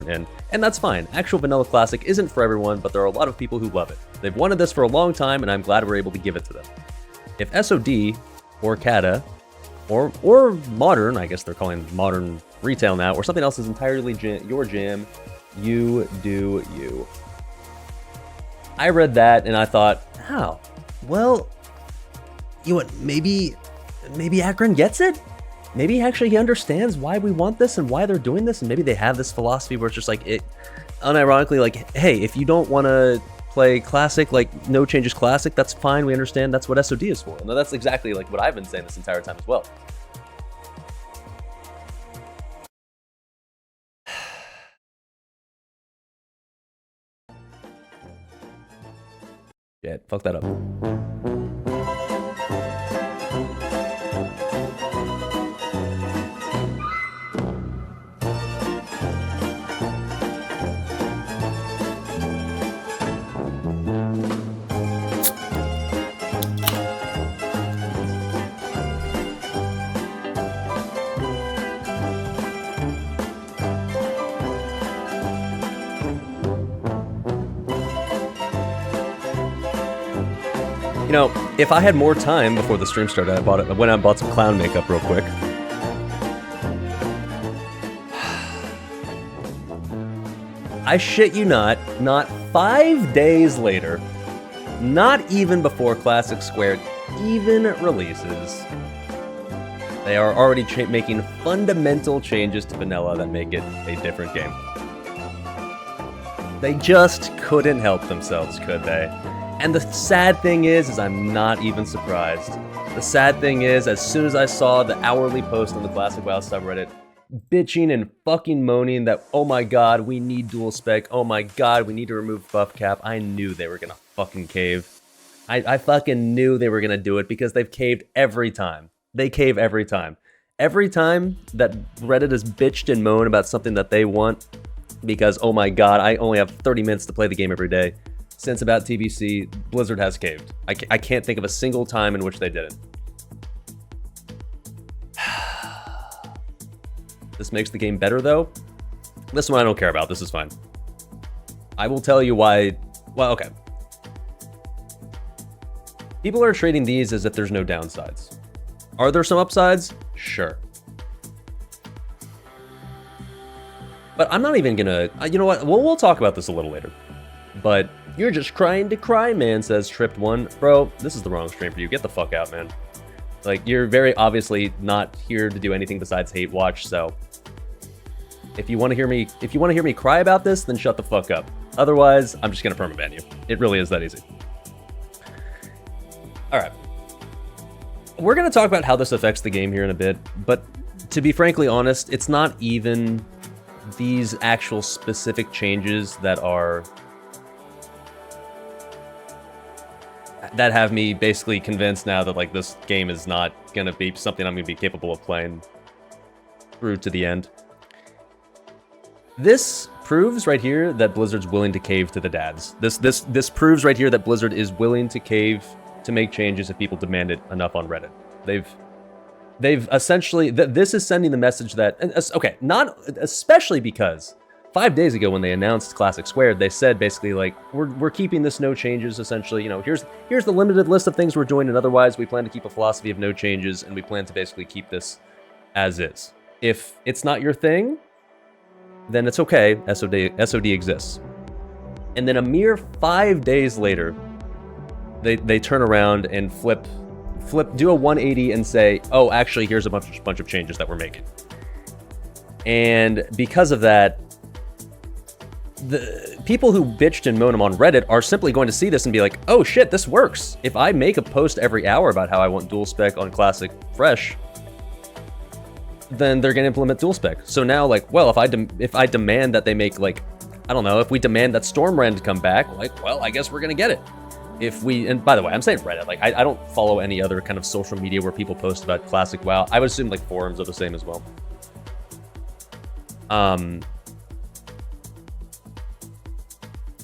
And that's fine. Actual vanilla classic isn't for everyone, but there are a lot of people who love it. They've wanted this for a long time, and I'm glad we're able to give it to them. If SOD, or Kata, or modern, I guess they're calling modern retail now, or something else is entirely your jam, you do you. I read that and I thought, oh, well, you know what, maybe Akron gets it? Maybe actually he understands why we want this and why they're doing this, and maybe they have this philosophy where it's just like, it, unironically, like, hey, if you don't want to play classic, like no changes classic, that's fine, we understand, that's what SOD is for. And that's exactly like what I've been saying this entire time as well. Yeah, fuck that up. You know, if I had more time before the stream started, I went out and bought some clown makeup real quick. I shit you not 5 days later, not even before Classic Squared even releases, they are already making fundamental changes to vanilla that make it a different game. They just couldn't help themselves, could they? And the sad thing is I'm not even surprised. The sad thing is, as soon as I saw the hourly post on the Classic WoW subreddit, bitching and fucking moaning that, oh my god, we need dual spec, oh my god, we need to remove buff cap, I knew they were gonna fucking cave. I fucking knew they were gonna do it because they've caved every time. They cave every time. Every time that Reddit has bitched and moaned about something that they want, because, oh my god, I only have 30 minutes to play the game every day, since about TBC, Blizzard has caved. I can't think of a single time in which they didn't. This makes the game better, though. This one I don't care about. This is fine. I will tell you why. Well, okay. People are treating these as if there's no downsides. Are there some upsides? Sure. But I'm not even gonna... You know what? We'll talk about this a little later. But you're just crying to cry, man, says Tripped1. Bro, this is the wrong stream for you. Get the fuck out, man. Like, you're very obviously not here to do anything besides hate watch, so... If you want to hear me cry about this, then shut the fuck up. Otherwise, I'm just gonna permaban you. It really is that easy. Alright. We're gonna talk about how this affects the game here in a bit, but to be frankly honest, it's not even these actual specific changes that have me basically convinced now that, like, this game is not gonna be something I'm gonna be capable of playing through to the end. This proves right here that Blizzard's willing to cave to the dads. This proves right here that Blizzard is willing to cave to make changes if people demand it enough on Reddit. They've essentially, this is sending the message that, okay, not especially because 5 days ago when they announced Classic Squared, they said basically like, we're keeping this no changes, essentially, you know, here's the limited list of things we're doing, and otherwise we plan to keep a philosophy of no changes, and we plan to basically keep this as is. If it's not your thing, then it's okay, SOD exists. And then a mere 5 days later, they turn around and do a 180 and say, oh, actually, here's a bunch of changes that we're making. And because of that, the people who bitched and moaned on Reddit are simply going to see this and be like, oh shit, this works. If I make a post every hour about how I want dual spec on Classic Fresh, then they're going to implement dual spec. So now, like, well, if I demand that they make, like, I don't know, if we demand that Stormrend come back, like, well, I guess we're going to get it. And by the way, I'm saying Reddit, like, I don't follow any other kind of social media where people post about Classic WoW. I would assume, like, forums are the same as well.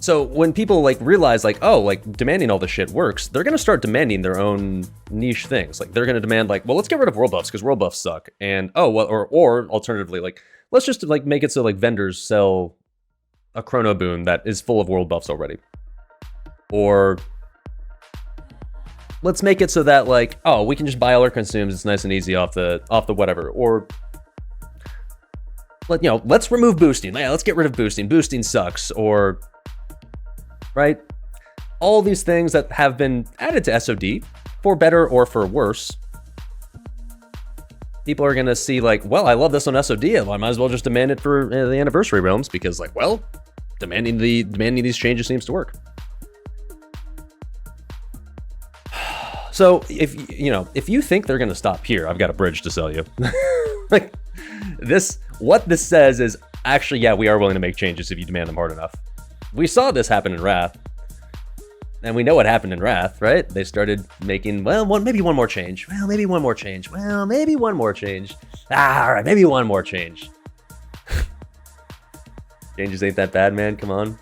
So when people, like, realize, like, oh, like, demanding all this shit works, they're going to start demanding their own niche things. Like, they're going to demand, like, well, let's get rid of world buffs because world buffs suck. And, oh, well, or alternatively, like, let's just, like, make it so, like, vendors sell a chrono boon that is full of world buffs already. Or let's make it so that like, oh, we can just buy all our consumes. It's nice and easy off the whatever. Or let's remove boosting. Yeah, let's get rid of boosting. Boosting sucks. Or right, all these things that have been added to SOD for better or for worse. People are gonna see like, well, I love this on SOD. I might as well just demand it for the anniversary realms because like, well, demanding these changes seems to work. So if you think they're gonna stop here, I've got a bridge to sell you. Like what this says is actually, yeah, we are willing to make changes if you demand them hard enough. We saw this happen in Wrath. And we know what happened in Wrath, right? They started making, well, maybe one more change. Well, maybe one more change. Well, maybe one more change. All right, maybe one more change. Changes ain't that bad, man. Come on.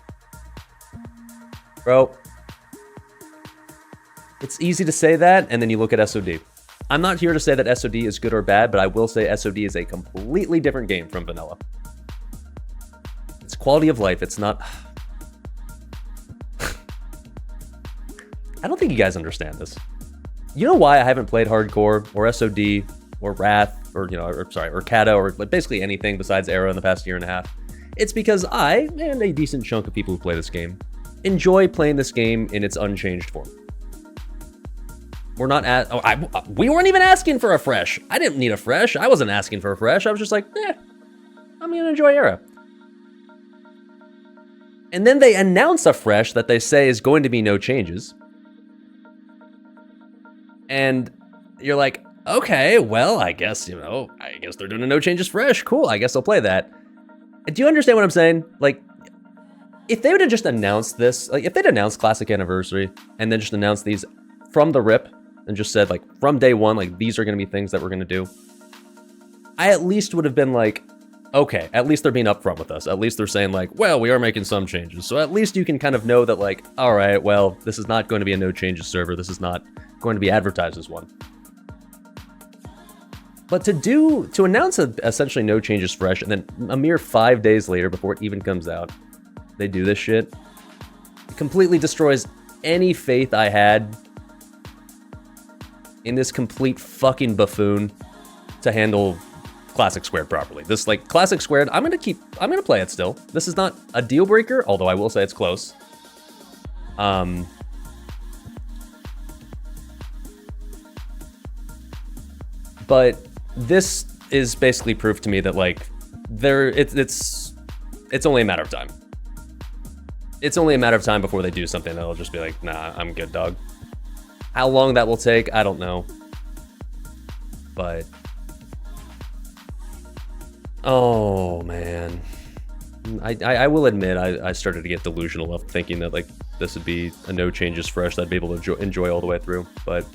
Bro. It's easy to say that, and then you look at SOD. I'm not here to say that SOD is good or bad, but I will say SOD is a completely different game from vanilla. It's quality of life. It's not... I don't think you guys understand this. You know why I haven't played hardcore or SOD or Wrath or Kata or basically anything besides Arrow in the past year and a half? It's because I, and a decent chunk of people who play this game, enjoy playing this game in its unchanged form. We're not we weren't even asking for a fresh. I didn't need a fresh. I wasn't asking for a fresh. I was just like, I'm gonna enjoy Era. And then they announce a fresh that they say is going to be no changes. And you're like, okay, well, I guess they're doing a no changes fresh. Cool, I guess I'll play that. Do you understand what I'm saying? Like, if they would have just announced this, like if they'd announced Classic Anniversary and then just announced these from the rip and just said like from day one, like these are gonna be things that we're gonna do, I at least would have been like, okay, at least they're being upfront with us. At least they're saying like, well, we are making some changes. So at least you can kind of know that like, all right, well, this is not going to be a no changes server. This is not going to be advertised as one. But to announce essentially no changes fresh and then a mere 5 days later before it even comes out, they do this shit. It completely destroys any faith I had in this complete fucking buffoon to handle Classic Squared properly. This like Classic Squared, I'm gonna play it still. This is not a deal breaker, although I will say it's close. But this is basically proof to me that like it's only a matter of time. It's only a matter of time before they do something that'll just be like, nah, I'm good, dog. How long that will take, I don't know. But oh man, I will admit I started to get delusional of thinking that like this would be a no changes fresh that I'd be able to enjoy all the way through. But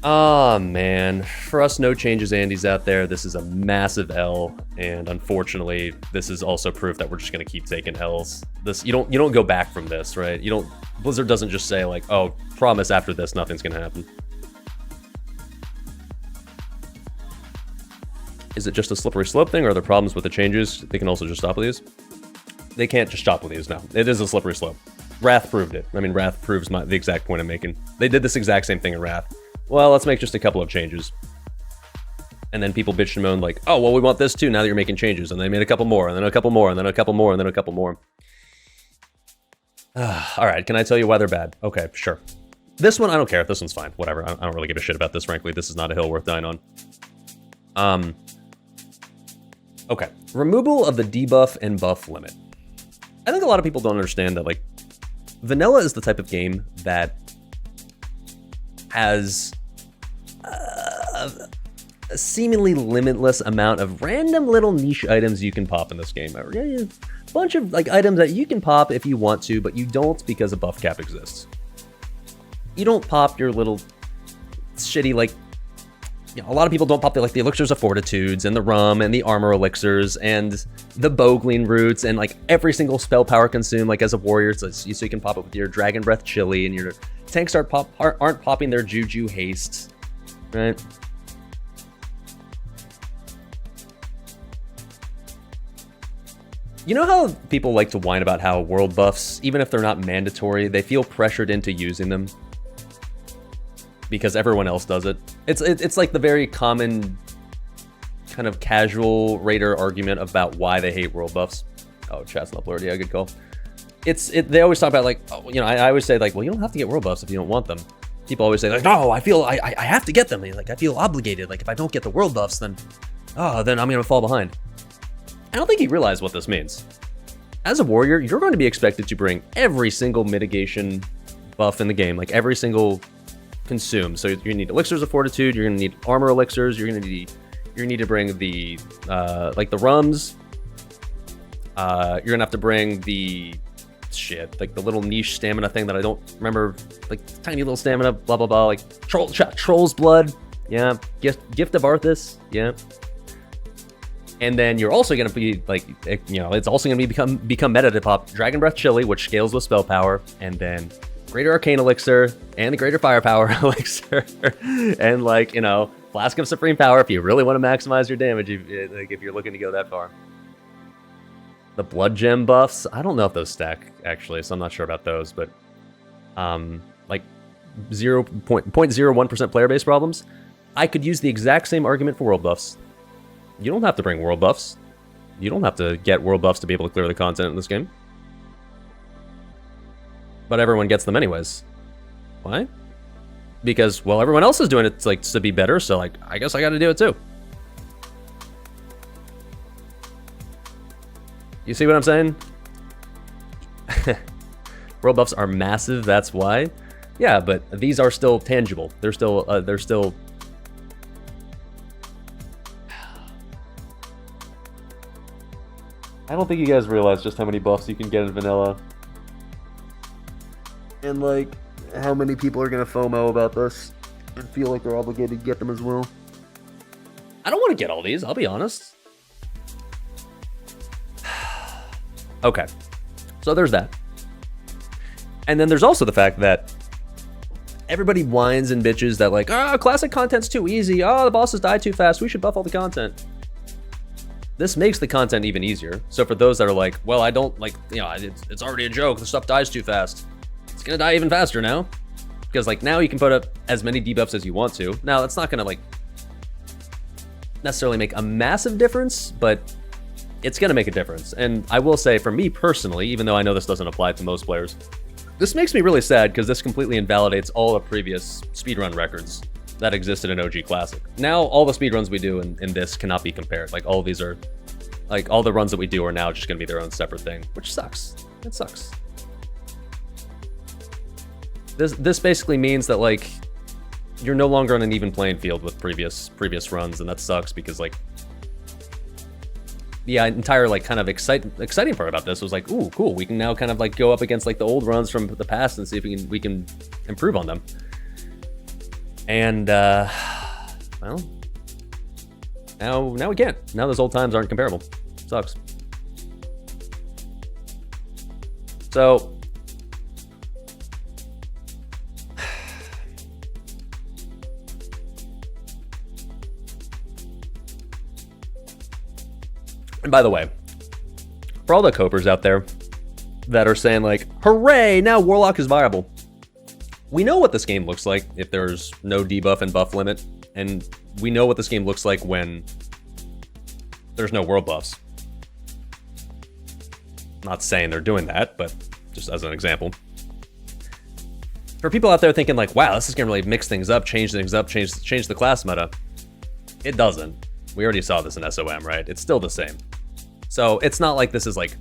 oh man, for us no changes Andes out there, this is a massive L, and unfortunately this is also proof that we're just gonna keep taking L's. This you don't go back from this, right? Blizzard doesn't just say like, oh, promise after this nothing's gonna happen. Is it just a slippery slope thing, or are there problems with the changes? They can also just stop with these? They can't just stop with these now. It is a slippery slope. Wrath proved it. I mean, Wrath proves the exact point I'm making. They did this exact same thing in Wrath. Well, let's make just a couple of changes. And then people bitched and moaned like, oh, well, we want this too now that you're making changes. And they made a couple more, and then a couple more, and then a couple more, and then a couple more. All right, can I tell you why they're bad? Okay, sure. This one, I don't care. This one's fine. Whatever. I don't really give a shit about this, frankly. This is not a hill worth dying on. Okay. Removal of the debuff and buff limit. I think a lot of people don't understand that, like, vanilla is the type of game that has a seemingly limitless amount of random little niche items you can pop in this game. A bunch of like items that you can pop if you want to, but you don't because a buff cap exists. You don't pop your little shitty like, a lot of people don't pop the elixirs of fortitudes and the rum and the armor elixirs and the bogling roots and like every single spell power consumed like as a warrior, so you can pop it with your dragon breath chili, and your tanks aren't popping their juju haste, right? You know how people like to whine about how world buffs, even if they're not mandatory, they feel pressured into using them because everyone else does it? It's like the very common kind of casual raider argument about why they hate world buffs. Oh, chat's not blurred. Yeah, good call. They always talk about like, oh, you know, I always say like, well, you don't have to get world buffs if you don't want them. People always say like, no, I feel I have to get them. Like I feel obligated. Like if I don't get the world buffs, then I'm gonna fall behind. I don't think you realize what this means. As a warrior, you're going to be expected to bring every single mitigation buff in the game, like every single consume. So you're gonna need elixirs of fortitude. You're gonna need armor elixirs. You're gonna need to bring the like the rums. You're gonna have to bring the shit, like the little niche stamina thing that I don't remember, like tiny little stamina, blah blah blah, like troll's blood, yeah, gift of Arthas, yeah. And then you're also gonna be like, you know, it's also gonna become meta to pop Dragon Breath Chili, which scales with spell power, and then Greater Arcane Elixir and the Greater Firepower Elixir, and like, you know, Flask of Supreme Power if you really want to maximize your damage, if you're looking to go that far. The blood gem buffs, I don't know if those stack actually, so I'm not sure about those, but like 0.01% player base problems, I could use the exact same argument for world buffs. You don't have to bring world buffs. You don't have to get world buffs to be able to clear the content in this game. But everyone gets them anyways. Why? Because, well, everyone else is doing it like to be better, so like I guess I gotta do it too. You see what I'm saying? World buffs are massive, that's why. Yeah, but these are still tangible. They're still I don't think you guys realize just how many buffs you can get in vanilla. And like how many people are gonna FOMO about this and feel like they're obligated to get them as well. I don't want to get all these, I'll be honest. Okay, so there's that. And then there's also the fact that everybody whines and bitches that like, classic content's too easy, the bosses die too fast, we should buff all the content. This makes the content even easier. So for those that are like, well, I don't like, you know, it's already a joke, the stuff dies too fast. It's gonna die even faster now. Because like now you can put up as many debuffs as you want to. Now it's not gonna like necessarily make a massive difference, but it's gonna make a difference. And I will say for me personally, even though I know this doesn't apply to most players, this makes me really sad because this completely invalidates all the previous speedrun records that existed in OG Classic. Now all the speedruns we do in this cannot be compared. Like all of these are, like all the runs that we do are now just gonna be their own separate thing, which sucks. It sucks. This basically means that like you're no longer on an even playing field with previous runs, and that sucks because like the entire like kind of exciting part about this was like, ooh, cool, we can now kind of like go up against like the old runs from the past and see if we can improve on them. And well, now we can't. Now those old times aren't comparable. Sucks. So and by the way, for all the copers out there that are saying like, hooray, now Warlock is viable. We know what this game looks like if there's no debuff and buff limit, and we know what this game looks like when there's no world buffs. Not saying they're doing that, but just as an example. For people out there thinking like, wow, this is gonna really mix things up, change the class meta. It doesn't. We already saw this in SOM, right? It's still the same. So it's not like this is like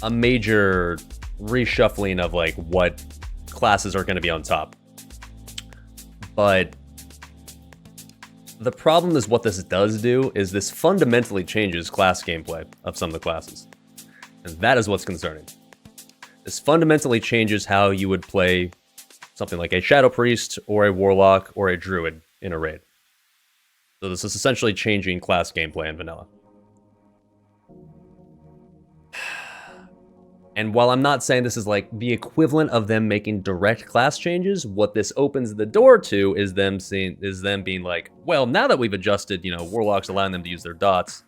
a major reshuffling of like what classes are going to be on top. But the problem is what this does do is this fundamentally changes class gameplay of some of the classes. And that is what's concerning. This fundamentally changes how you would play something like a Shadow Priest or a Warlock or a Druid in a raid. So this is essentially changing class gameplay in vanilla. And while I'm not saying this is like the equivalent of them making direct class changes, what this opens the door to is them being like, well, now that we've adjusted, you know, Warlocks allowing them to use their dots,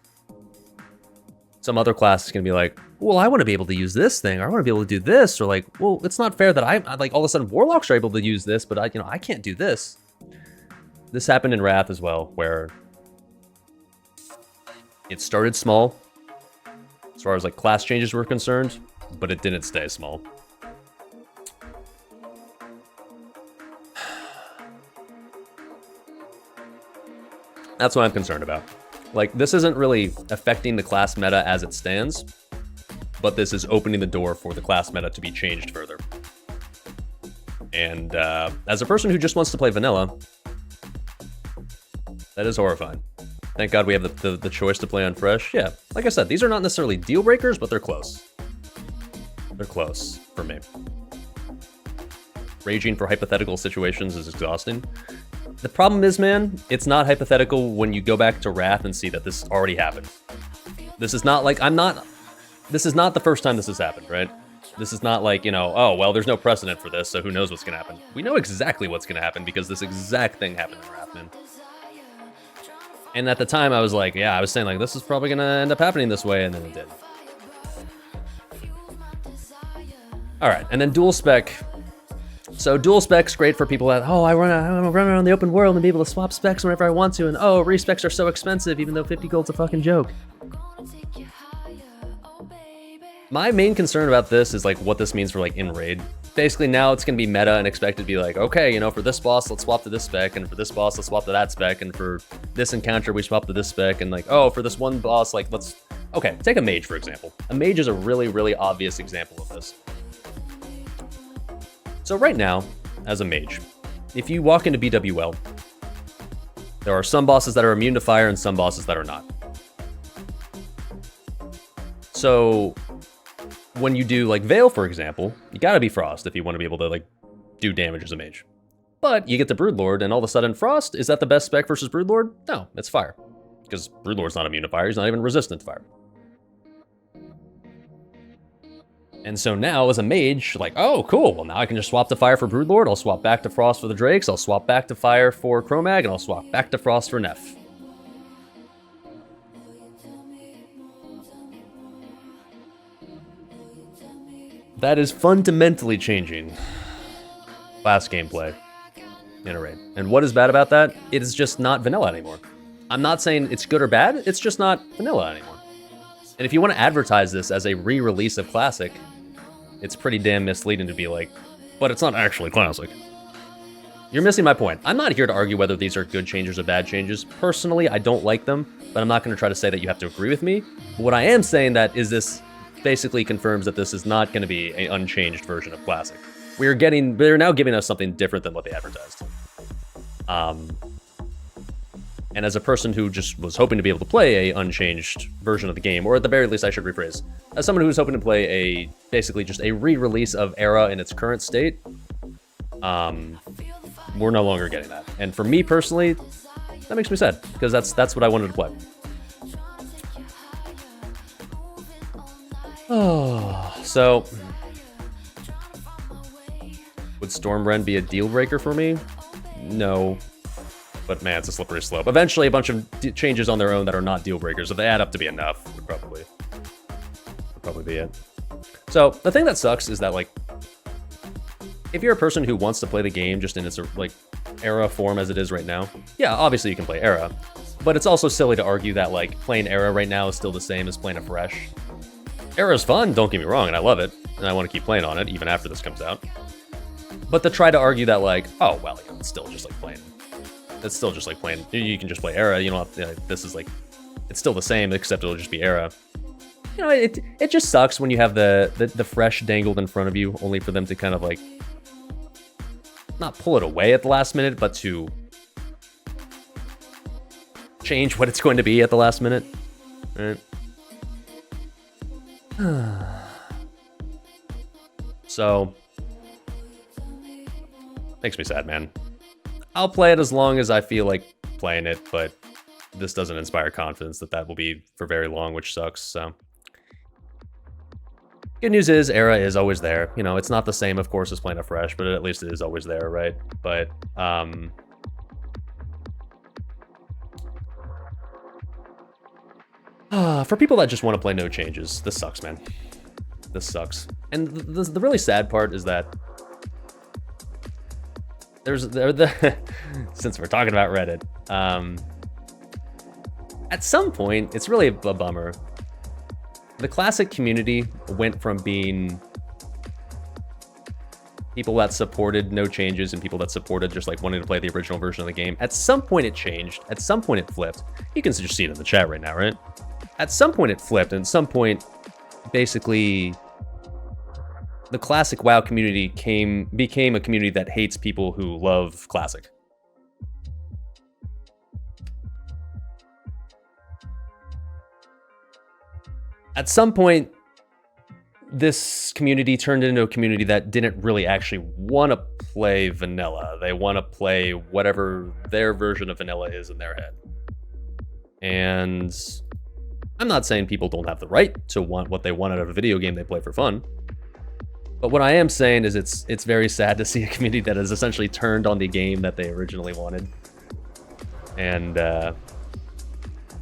some other class is going to be like, well, I want to be able to use this thing, or I want to be able to do this, or like, well, it's not fair that I like all of a sudden warlocks are able to use this, but I can't do this. This happened in Wrath as well, where it started small as far as like class changes were concerned, but it didn't stay small. That's what I'm concerned about. Like, this isn't really affecting the class meta as it stands, but this is opening the door for the class meta to be changed further. And as a person who just wants to play vanilla, that is horrifying. Thank God we have the choice to play on Fresh. Yeah, like I said, these are not necessarily deal breakers, but they're close. They're close for me. Raging for hypothetical situations is exhausting. The problem is, man, it's not hypothetical when you go back to Wrath and see that this already happened. This is not like, this is not the first time this has happened, right? This is not like, oh, well, there's no precedent for this, so who knows what's gonna happen. We know exactly what's gonna happen because this exact thing happened in Wrath, man. And at the time, I was like, yeah, I was saying like, this is probably gonna end up happening this way, and then it did. All right, and then dual spec. So dual spec's great for people that, oh, I run around the open world and be able to swap specs whenever I want to, and oh, respecs are so expensive, even though 50 gold's a fucking joke. My main concern about this is like what this means for like in raid. Basically now it's gonna be meta and expected to be like, okay, for this boss, let's swap to this spec, and for this boss, let's swap to that spec, and for this encounter, we swap to this spec, and like, oh, for this one boss, like okay, take a mage, for example. A mage is a really, really obvious example of this. So right now, as a mage, if you walk into BWL, there are some bosses that are immune to fire and some bosses that are not. So when you do like Veil, for example, you gotta be Frost if you want to be able to like do damage as a mage. But you get the Broodlord and all of a sudden Frost, is that the best spec versus Broodlord? No, it's fire. Because Broodlord's not immune to fire, he's not even resistant to fire. And so now, as a mage, like, oh, cool, well, now I can just swap to fire for Broodlord, I'll swap back to Frost for the Drakes, I'll swap back to fire for Chromag, and I'll swap back to Frost for Neff. That is fundamentally changing class gameplay in a raid. And what is bad about that? It is just not vanilla anymore. I'm not saying it's good or bad, it's just not vanilla anymore. And if you want to advertise this as a re-release of Classic, it's pretty damn misleading to be like, but it's not actually Classic. You're missing my point. I'm not here to argue whether these are good changes or bad changes. Personally, I don't like them, but I'm not going to try to say that you have to agree with me. But what I am saying that is this basically confirms that this is not going to be an unchanged version of Classic. They're now giving us something different than what they advertised. And as a person who just was hoping to be able to play a unchanged version of the game, or at the very least I should rephrase, as someone who's hoping to play basically just a re-release of Era in its current state, we're no longer getting that. And for me personally, that makes me sad, because that's what I wanted to play. Oh, so would Stormrend be a deal breaker for me? No. But man, it's a slippery slope. Eventually, a bunch of changes on their own that are not deal breakers, if they add up to be enough, would probably be it. So the thing that sucks is that, like, if you're a person who wants to play the game just in its like Era form as it is right now, yeah, obviously you can play Era, but it's also silly to argue that like playing Era right now is still the same as playing a Fresh. Era's fun, don't get me wrong, and I love it, and I want to keep playing on it even after this comes out. But to try to argue that like, oh well, it's still just like playing. It's still just like playing. You can just play Era. You don't have to, this is like, it's still the same, except it'll just be Era. It just sucks when you have the Fresh dangled in front of you, only for them to kind of like not pull it away at the last minute, but to change what it's going to be at the last minute. Right? So makes me sad, man. I'll play it as long as I feel like playing it, but this doesn't inspire confidence that will be for very long, which sucks, so. Good news is, Era is always there. It's not the same, of course, as playing a Fresh, but at least it is always there, right? But, For people that just want to play no changes, this sucks, man. This sucks. And the really sad part is that since we're talking about Reddit, at some point, it's really a bummer. The classic community went from being people that supported no changes and people that supported just like wanting to play the original version of the game. At some point it changed. At some point it flipped. You can just see it in the chat right now, right? At some point it flipped, and at some point, basically, the classic WoW community became a community that hates people who love classic. At some point, this community turned into a community that didn't really actually want to play vanilla. They want to play whatever their version of vanilla is in their head. And I'm not saying people don't have the right to want what they want out of a video game they play for fun. But what I am saying is it's very sad to see a community that has essentially turned on the game that they originally wanted. And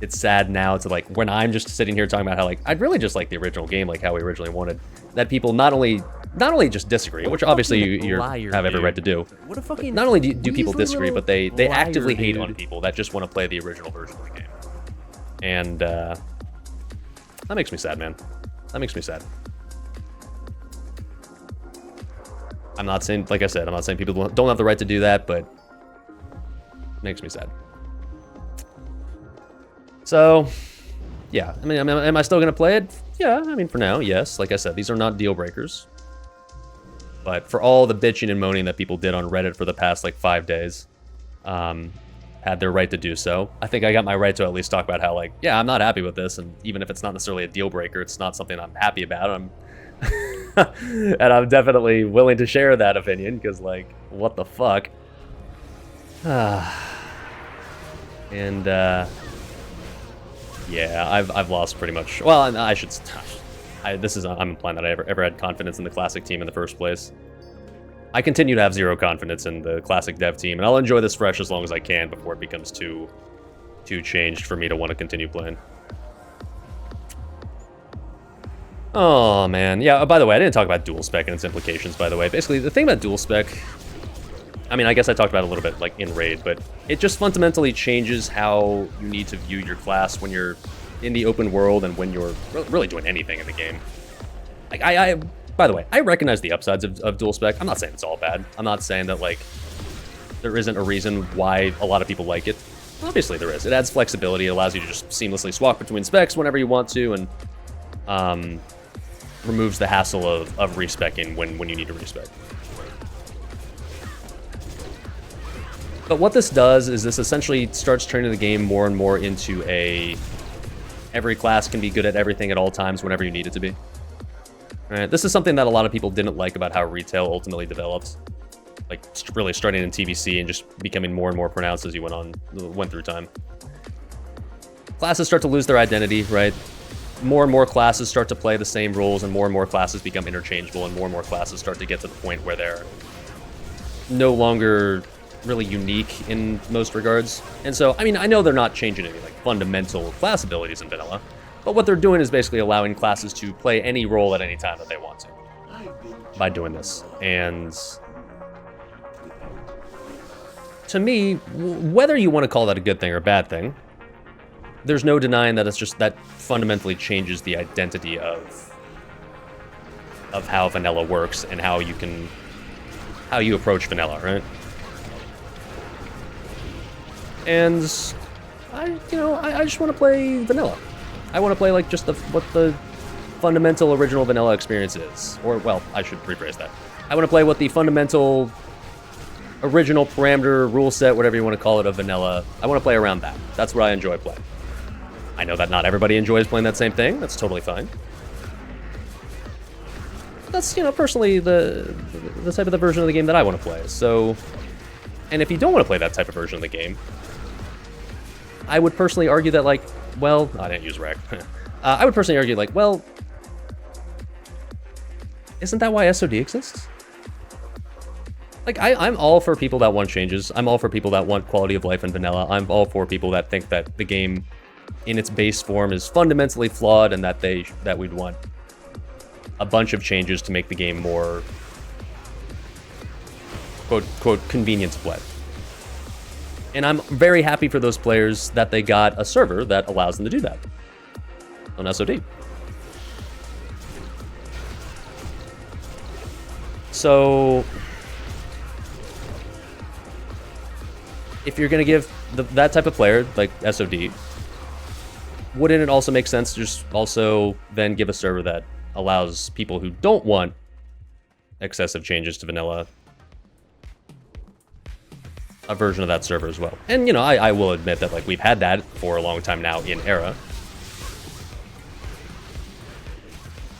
it's sad now to like, when I'm just sitting here talking about how like, I'd really just like the original game, like how we originally wanted, that people not only just disagree, which obviously you have every right to do. What a fucking not only do people disagree, but they liar, actively hate dude. on people that just want to play the original version of the game. And that makes me sad, man. That makes me sad. I'm not saying, like I said, I'm not saying people don't have the right to do that, but it makes me sad. So, yeah, I mean, am I still going to play it? Yeah, I mean, for now, yes. Like I said, these are not deal breakers. But for all the bitching and moaning that people did on Reddit for the past, like, 5 days, had their right to do so. I think I got my right to at least talk about how, like, yeah, I'm not happy with this, and even if it's not necessarily a deal breaker, it's not something I'm happy about. And I'm definitely willing to share that opinion, because, like, what the fuck? And, yeah, I've lost pretty much. Well, I should. I'm implying that I ever had confidence in the classic team in the first place. I continue to have zero confidence in the classic dev team, and I'll enjoy this fresh as long as I can before it becomes too changed for me to want to continue playing. Oh man, yeah. By the way, I didn't talk about dual spec and its implications. By the way, basically the thing about dual spec, I mean, I guess I talked about it a little bit like in Raid, but it just fundamentally changes how you need to view your class when you're in the open world and when you're really doing anything in the game. Like, by the way, I recognize the upsides of dual spec. I'm not saying it's all bad. I'm not saying that, like, there isn't a reason why a lot of people like it. Obviously there is. It adds flexibility. It allows you to just seamlessly swap between specs whenever you want to, and removes the hassle of respecing when you need to respec. But what this does is this essentially starts turning the game more and more into every class can be good at everything at all times whenever you need it to be. Right? This is something that a lot of people didn't like about how retail ultimately developed. Like, really starting in TVC and just becoming more and more pronounced as you went through time. Classes start to lose their identity, right? More and more classes start to play the same roles, and more classes become interchangeable, and more classes start to get to the point where they're no longer really unique in most regards. And so, I mean, I know they're not changing any like fundamental class abilities in vanilla, but what they're doing is basically allowing classes to play any role at any time that they want to by doing this. And to me, whether you want to call that a good thing or a bad thing, there's no denying that it's just that fundamentally changes the identity of how vanilla works and how you approach vanilla, right? And I just want to play vanilla. I want to play like just what the fundamental original vanilla experience is. Or, well, I should rephrase that. I want to play what the fundamental original parameter, rule set, whatever you want to call it, of vanilla. I want to play around that. That's what I enjoy playing. I know that not everybody enjoys playing that same thing. That's totally fine. That's, personally the type of the version of the game that I want to play. So, and if you don't want to play that type of version of the game, I would personally argue that, like, well, I didn't use rec. I would personally argue, like, well, isn't that why SOD exists? Like, I'm all for people that want changes. I'm all for people that want quality of life in vanilla. I'm all for people that think that the game in its base form is fundamentally flawed, and that we'd want a bunch of changes to make the game more quote convenient to play. And I'm very happy for those players that they got a server that allows them to do that on SOD. So if you're going to give that type of player, like SOD, wouldn't it also make sense to just also then give a server that allows people who don't want excessive changes to vanilla a version of that server as well? And, you know, I will admit that, like, we've had that for a long time now in Era.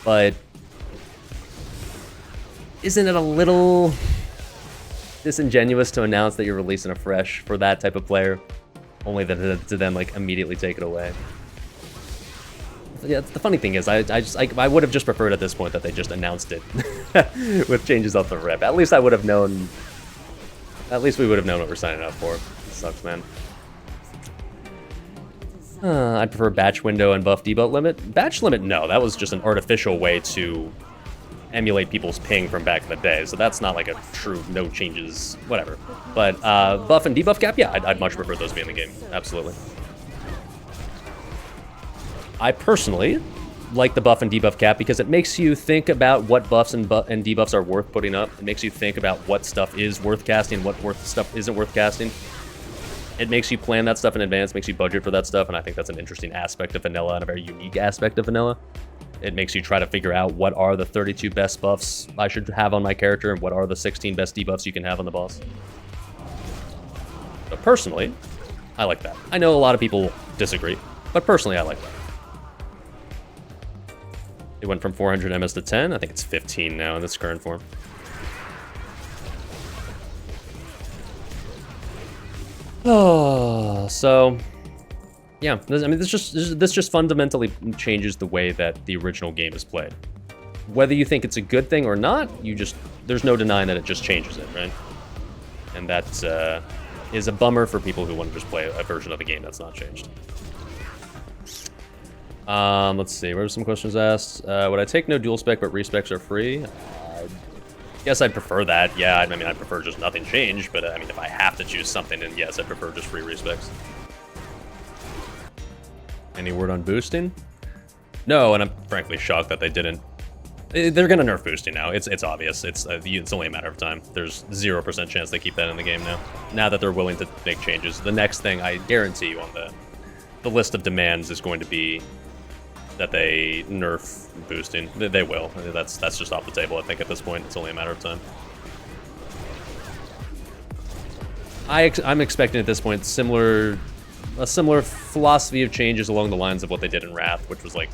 But isn't it a little disingenuous to announce that you're releasing a fresh for that type of player, only to then, like, immediately take it away? Yeah, the funny thing is, I would have just preferred at this point that they just announced it with changes off the rip. At least I would have known. At least we would have known what we're signing up for. It sucks, man. I'd prefer batch window and buff debuff limit. Batch limit, no. That was just an artificial way to emulate people's ping from back in the day. So that's not like a true no changes, whatever. But buff and debuff cap, yeah, I'd much prefer those to be in the game. Absolutely. I personally like the buff and debuff cap because it makes you think about what buffs and debuffs are worth putting up. It makes you think about what stuff is worth casting, what stuff isn't worth casting. It makes you plan that stuff in advance, makes you budget for that stuff, and I think that's an interesting aspect of vanilla and a very unique aspect of vanilla. It makes you try to figure out what are the 32 best buffs I should have on my character and what are the 16 best debuffs you can have on the boss. But personally, I like that. I know a lot of people disagree, but personally I like that. It went from 400 MS to 10. I think it's 15 now in this current form. Oh, so yeah. I mean, this just fundamentally changes the way that the original game is played. Whether you think it's a good thing or not, there's no denying that it just changes it, right? And that is a bummer for people who want to just play a version of the game that's not changed. Let's see, where were some questions asked? Would I take no dual spec but respecs are free? I guess I'd prefer that. Yeah, I mean, I'd prefer just nothing changed, but I mean, if I have to choose something, then yes, I'd prefer just free respecs. Any word on boosting? No, and I'm frankly shocked that they didn't. They're gonna nerf boosting now. It's obvious. It's only a matter of time. There's 0% chance they keep that in the game now. Now that they're willing to make changes, the next thing I guarantee you on the list of demands is going to be that they nerf boosting. They will. That's just off the table, I think, at this point. It's only a matter of time. I'm expecting at this point a similar philosophy of changes along the lines of what they did in Wrath, which was like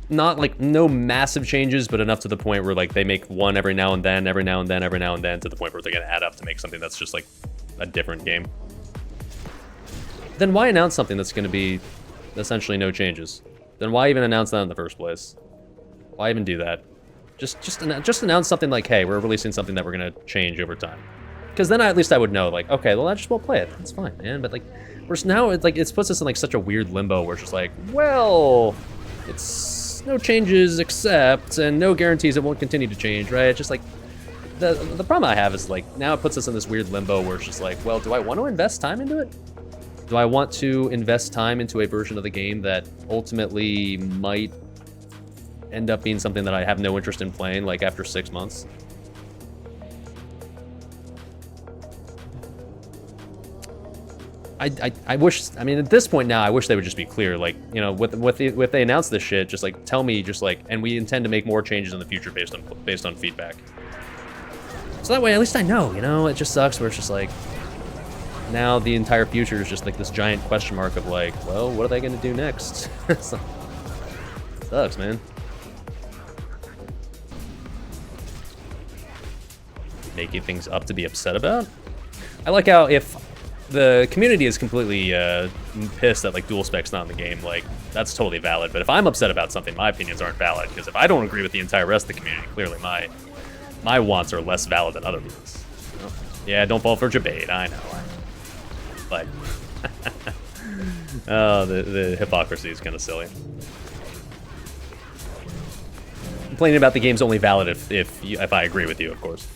not like no massive changes, but enough to the point where like they make one every now and then, to the point where they're gonna add up to make something that's just like a different game. Then why announce something that's gonna be essentially no changes? Then why even announce that in the first place? Why even do that? Just announce something like, hey, we're releasing something that we're gonna change over time. Because then at least I would know, like, okay, well I just won't play it. That's fine, man. But like, now it's like it puts us in like such a weird limbo where it's just like, well, it's no changes except, and no guarantees it won't continue to change, right? It's just like the problem I have is like now it puts us in this weird limbo where it's just like, well, do I want to invest time into it? Do I want to invest time into a version of the game that ultimately might end up being something that I have no interest in playing, like after 6 months? I wish, I mean, at this point now, I wish they would just be clear, like, you know, with they announce this shit, just like tell me, just like, and we intend to make more changes in the future based on feedback. So that way, at least I know, you know. It just sucks where it's just like, now the entire future is just like this giant question mark of like, well, what are they gonna do next? So, sucks, man. Making things up to be upset about? I like how if the community is completely pissed that like dual spec's not in the game, like that's totally valid. But if I'm upset about something, my opinions aren't valid, because if I don't agree with the entire rest of the community, clearly my wants are less valid than other people's. You know? Yeah, don't fall for debate. I know. But Oh, the hypocrisy is kind of silly. Complaining about the game's only valid if I agree with you, of course.